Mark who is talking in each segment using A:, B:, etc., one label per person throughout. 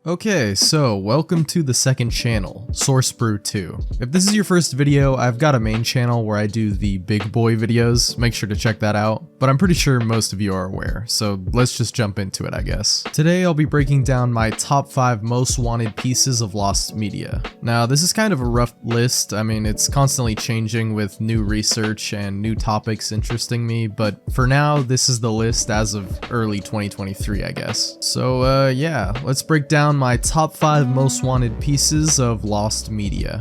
A: Okay, so welcome to the second channel, Source Brew 2. If this is your first video, I've got a main channel where I do the big boy videos, make sure to check that out, but I'm pretty sure most of you are aware, so let's just jump into it I guess. Today I'll be breaking down my top 5 most wanted pieces of lost media. Now this is kind of a rough list, I mean it's constantly changing with new research and new topics interesting me, but for now this is the list as of early 2023 I guess. So yeah, let's break down my top 5 most wanted pieces of lost media.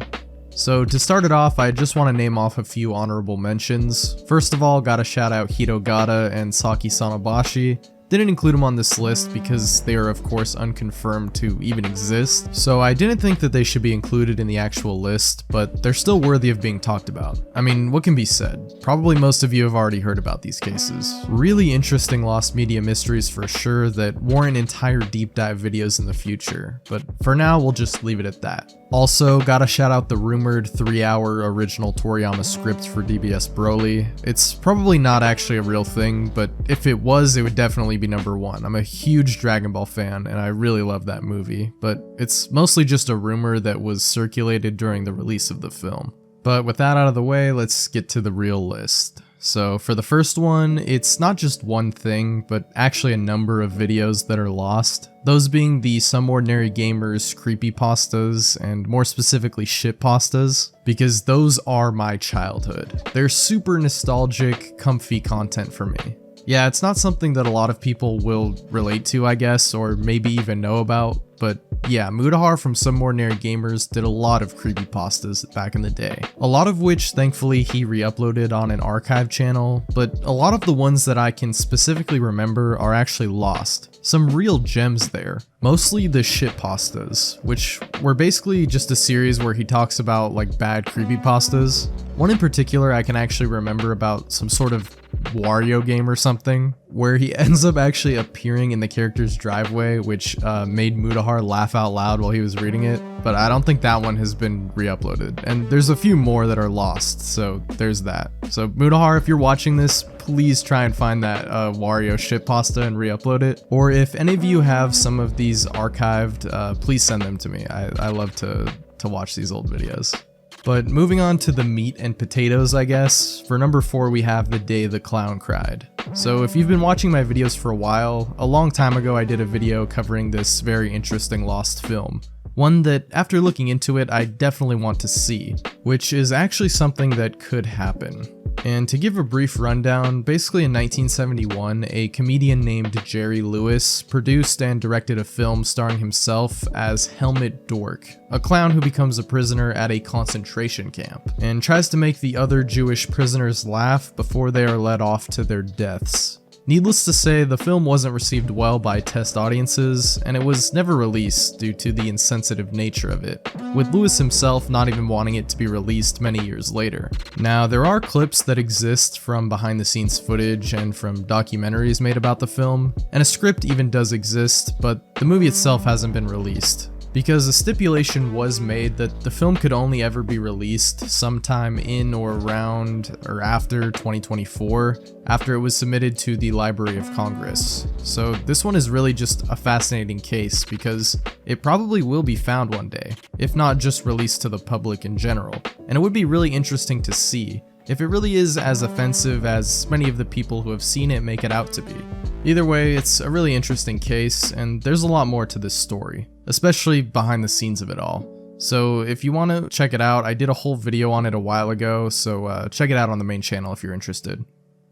A: So to start it off, I just want to name off a few honorable mentions. First of all, gotta shout out Hitogata and Saki Sanabashi. Didn't include them on this list because they are of course unconfirmed to even exist, so I didn't think that they should be included in the actual list, but they're still worthy of being talked about. I mean, what can be said? Probably most of you have already heard about these cases. Really interesting lost media mysteries for sure that warrant entire deep dive videos in the future, but for now we'll just leave it at that. Also, gotta shout out the rumored 3-hour original Toriyama script for DBS Broly. It's probably not actually a real thing, but if it was, it would definitely be number 1. I'm a huge Dragon Ball fan and I really love that movie, but it's mostly just a rumor that was circulated during the release of the film. But with that out of the way, let's get to the real list. So for the first one, it's not just one thing, but actually a number of videos that are lost. Those being the Some Ordinary Gamers creepypastas, and more specifically shitpastas, because those are my childhood. They're super nostalgic, comfy content for me. Yeah, it's not something that a lot of people will relate to, I guess, or maybe even know about, but yeah, Mutahar from Some Ordinary Gamers did a lot of creepypastas back in the day. A lot of which, thankfully, he re-uploaded on an archive channel, but a lot of the ones that I can specifically remember are actually lost. Some real gems there. Mostly the shitpastas, which were basically just a series where he talks about like bad creepypastas. One in particular I can actually remember about some sort of Wario game or something, where he ends up actually appearing in the character's driveway, which made Mutahar laugh out loud while he was reading it, but I don't think that one has been re-uploaded, and there's a few more that are lost, so there's that. So Mutahar, if you're watching this, please try and find that Wario shitpasta and re-upload it, or if any of you have some of these archived, please send them to me. I love to watch these old videos. But moving on to the meat and potatoes, I guess, for number 4 we have The Day the Clown Cried. So if you've been watching my videos for a while, a long time ago I did a video covering this very interesting lost film. One that, after looking into it, I definitely want to see, which is actually something that could happen. And to give a brief rundown, basically in 1971, a comedian named Jerry Lewis produced and directed a film starring himself as Helmut Dork, a clown who becomes a prisoner at a concentration camp, and tries to make the other Jewish prisoners laugh before they are led off to their deaths. Needless to say, the film wasn't received well by test audiences, and it was never released due to the insensitive nature of it, with Lewis himself not even wanting it to be released many years later. Now, there are clips that exist from behind-the-scenes footage and from documentaries made about the film, and a script even does exist, but the movie itself hasn't been released, because a stipulation was made that the film could only ever be released sometime in or around or after 2024, after it was submitted to the Library of Congress. So this one is really just a fascinating case because it probably will be found one day, if not just released to the public in general, and it would be really interesting to see if it really is as offensive as many of the people who have seen it make it out to be. Either way, it's a really interesting case, and there's a lot more to this story, especially behind the scenes of it all. So if you want to check it out, I did a whole video on it a while ago, so check it out on the main channel if you're interested.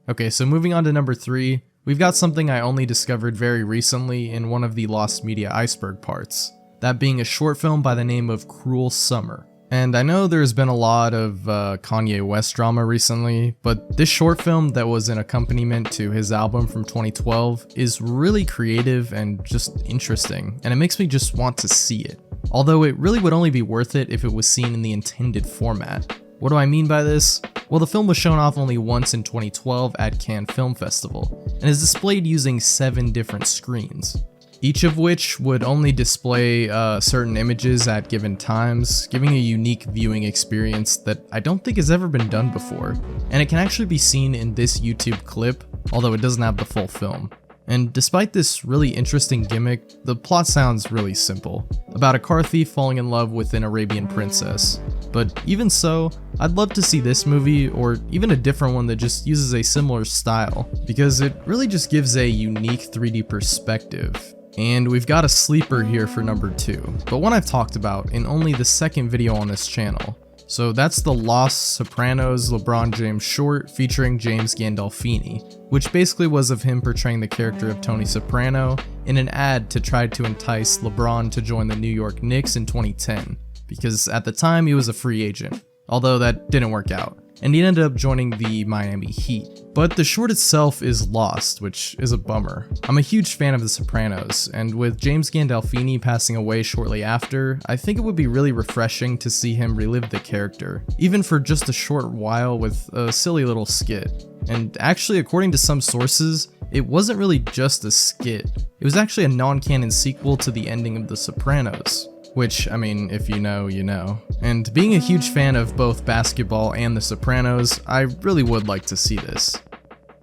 A: Okay, so moving on to number 3, we've got something I only discovered very recently in one of the lost media iceberg parts, that being a short film by the name of Cruel Summer. And I know there's been a lot of Kanye West drama recently, but this short film that was an accompaniment to his album from 2012 is really creative and just interesting, and it makes me just want to see it. Although it really would only be worth it if it was seen in the intended format. What do I mean by this? Well, the film was shown off only once in 2012 at Cannes Film Festival, and is displayed using 7 different screens, each of which would only display certain images at given times, giving a unique viewing experience that I don't think has ever been done before, and it can actually be seen in this YouTube clip, although it doesn't have the full film. And despite this really interesting gimmick, the plot sounds really simple, about a car thief falling in love with an Arabian princess. But even so, I'd love to see this movie, or even a different one that just uses a similar style, because it really just gives a unique 3D perspective. And we've got a sleeper here for number 2, but one I've talked about in only the second video on this channel. So that's the Lost Sopranos LeBron James short featuring James Gandolfini, which basically was of him portraying the character of Tony Soprano in an ad to try to entice LeBron to join the New York Knicks in 2010, because at the time he was a free agent, although that didn't work out, and he ended up joining the Miami Heat. But the short itself is lost, which is a bummer. I'm a huge fan of The Sopranos, and with James Gandolfini passing away shortly after, I think it would be really refreshing to see him relive the character, even for just a short while with a silly little skit. And actually, according to some sources, it wasn't really just a skit. It was actually a non-canon sequel to the ending of The Sopranos. Which, I mean, if you know, you know. And being a huge fan of both basketball and The Sopranos, I really would like to see this.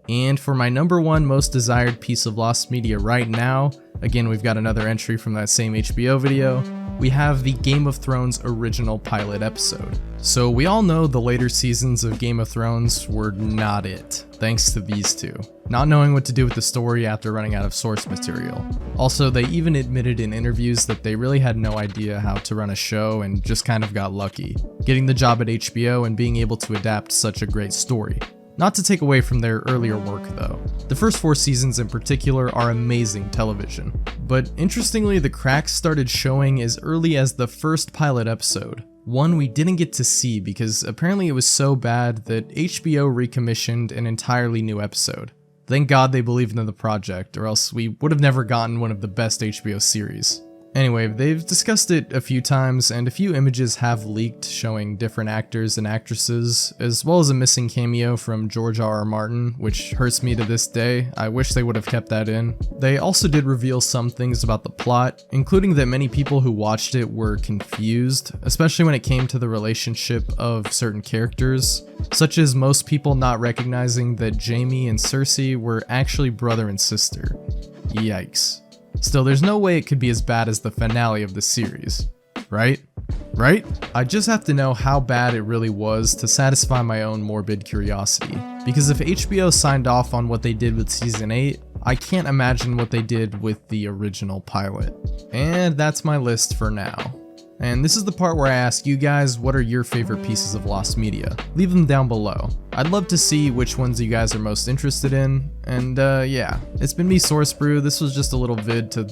A: And for my number 1 most desired piece of lost media right now, again we've got another entry from that same HBO video, we have the Game of Thrones original pilot episode. So we all know the later seasons of Game of Thrones were not it, thanks to these two. Not knowing what to do with the story after running out of source material. Also, they even admitted in interviews that they really had no idea how to run a show and just kind of got lucky, getting the job at HBO and being able to adapt such a great story. Not to take away from their earlier work though. The first 4 seasons in particular are amazing television. But interestingly, the cracks started showing as early as the first pilot episode. One we didn't get to see because apparently it was so bad that HBO recommissioned an entirely new episode. Thank God they believed in the project, or else we would have never gotten one of the best HBO series. Anyway, they've discussed it a few times, and a few images have leaked showing different actors and actresses, as well as a missing cameo from George R.R. Martin, which hurts me to this day. I wish they would have kept that in. They also did reveal some things about the plot, including that many people who watched it were confused, especially when it came to the relationship of certain characters, such as most people not recognizing that Jaime and Cersei were actually brother and sister. Yikes. Still, there's no way it could be as bad as the finale of the series, right? Right? I just have to know how bad it really was to satisfy my own morbid curiosity, because if HBO signed off on what they did with season 8, I can't imagine what they did with the original pilot. And that's my list for now. And this is the part where I ask you guys, what are your favorite pieces of lost media? Leave them down below. I'd love to see which ones you guys are most interested in. And yeah, it's been me, Source Brew. This was just a little vid to,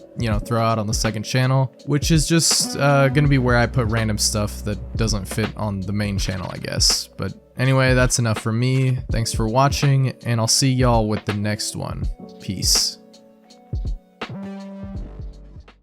A: throw out on the second channel, which is just gonna be where I put random stuff that doesn't fit on the main channel, I guess. But anyway, that's enough from me. Thanks for watching, and I'll see y'all with the next one. Peace.